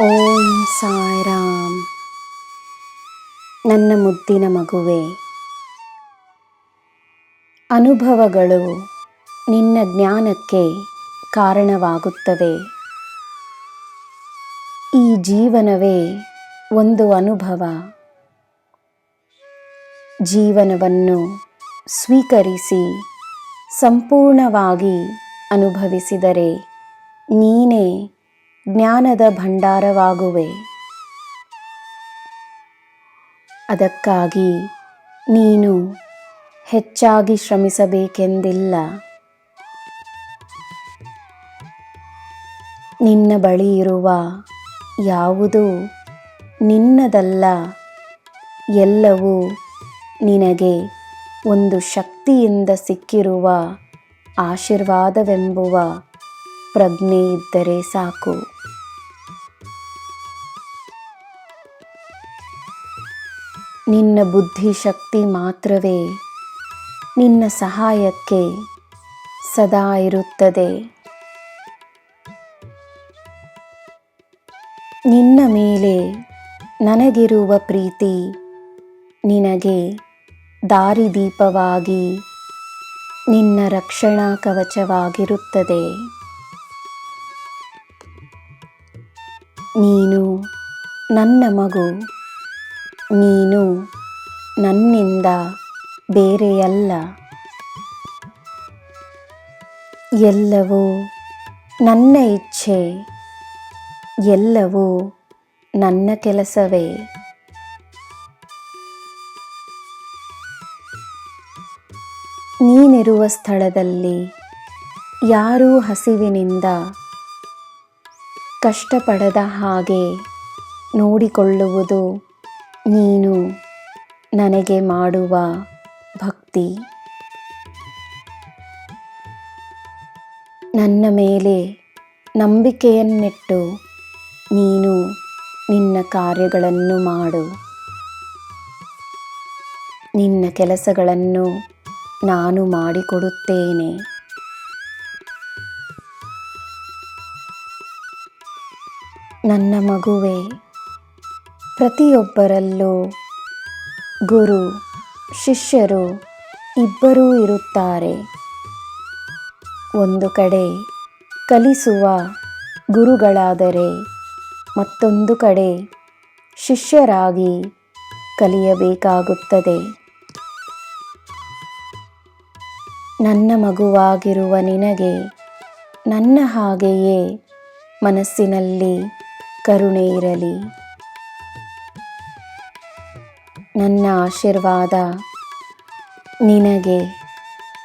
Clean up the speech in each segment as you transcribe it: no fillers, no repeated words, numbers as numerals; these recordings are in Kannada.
ಓಂ ಸಾಯಿರಾಮ್. ನನ್ನ ಮುದ್ದಿನ ಮಗುವೆ, ಅನುಭವಗಳು ನಿನ್ನ ಜ್ಞಾನಕ್ಕೆ ಕಾರಣವಾಗುತ್ತವೆ. ಈ ಜೀವನವೇ ಒಂದು ಅನುಭವ. ಜೀವನವನ್ನು ಸ್ವೀಕರಿಸಿ ಸಂಪೂರ್ಣವಾಗಿ ಅನುಭವಿಸಿದರೆ ನೀನೇ ಜ್ಞಾನದ ಭಂಡಾರವಾಗುವೆ. ಅದಕ್ಕಾಗಿ ನೀನು ಹೆಚ್ಚಾಗಿ ಶ್ರಮಿಸಬೇಕೆಂದಿಲ್ಲ. ನಿನ್ನ ಬಳಿ ಇರುವ ಯಾವುದೂ ನಿನ್ನದಲ್ಲ. ಎಲ್ಲವೂ ನಿನಗೆ ಒಂದು ಶಕ್ತಿಯಿಂದ ಸಿಕ್ಕಿರುವ ಆಶೀರ್ವಾದವೆಂಬುವ ಪ್ರಜ್ಞೆ ಇದ್ದರೆ ಸಾಕು. ನಿನ್ನ ಬುದ್ಧಿಶಕ್ತಿ ಮಾತ್ರವೇ ನಿನ್ನ ಸಹಾಯಕ್ಕೆ ಸದಾ ಇರುತ್ತದೆ. ನಿನ್ನ ಮೇಲೆ ನನಗಿರುವ ಪ್ರೀತಿ ನಿನಗೆ ದಾರಿದೀಪವಾಗಿ ನಿನ್ನ ರಕ್ಷಣಾ ಕವಚವಾಗಿರುತ್ತದೆ. ನೀನು ನನ್ನ ಮಗು. ನೀನು ನನ್ನಿಂದ ಬೇರೆಯಲ್ಲ. ಎಲ್ಲವೂ ನನ್ನ ಇಚ್ಛೆ, ಎಲ್ಲವೂ ನನ್ನ ಕೆಲಸವೇ. ನೀನಿರುವ ಸ್ಥಳದಲ್ಲಿ ಯಾರೂ ಹಸಿವಿನಿಂದ ಕಷ್ಟಪಡದ ಹಾಗೆ ನೋಡಿಕೊಳ್ಳುವುದು ನೀನು ನನಗೆ ಮಾಡುವ ಭಕ್ತಿ. ನನ್ನ ಮೇಲೆ ನಂಬಿಕೆಯನ್ನಿಟ್ಟು ನೀನು ನಿನ್ನ ಕಾರ್ಯಗಳನ್ನು ಮಾಡು. ನಿನ್ನ ಕೆಲಸಗಳನ್ನು ನಾನು ಮಾಡಿಕೊಡುತ್ತೇನೆ. ನನ್ನ ಮಗುವೇ, ಪ್ರತಿಯೊಬ್ಬರಲ್ಲೂ ಗುರು ಶಿಷ್ಯರು ಇಬ್ಬರೂ ಇರುತ್ತಾರೆ. ಒಂದು ಕಡೆ ಕಲಿಸುವ ಗುರುಗಳಾದರೆ ಮತ್ತೊಂದು ಕಡೆ ಶಿಷ್ಯರಾಗಿ ಕಲಿಯಬೇಕಾಗುತ್ತದೆ. ನನ್ನ ಮಗುವಾಗಿರುವ ನಿನಗೆ ನನ್ನ ಹಾಗೆಯೇ ಮನಸ್ಸಿನಲ್ಲಿ ಕರುಣೆ ಇರಲಿ. ನನ್ನ ಆಶೀರ್ವಾದ ನಿನಗೆ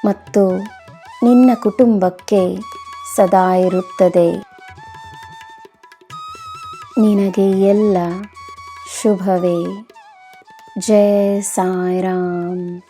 ಮತ್ತು ನಿನ್ನ ಕುಟುಂಬಕ್ಕೆ ಸದಾ ಇರುತ್ತದೆ. ನಿನಗೆ ಎಲ್ಲ ಶುಭವೇ. ಜೈ ಸಾಯಿರಾಮ್.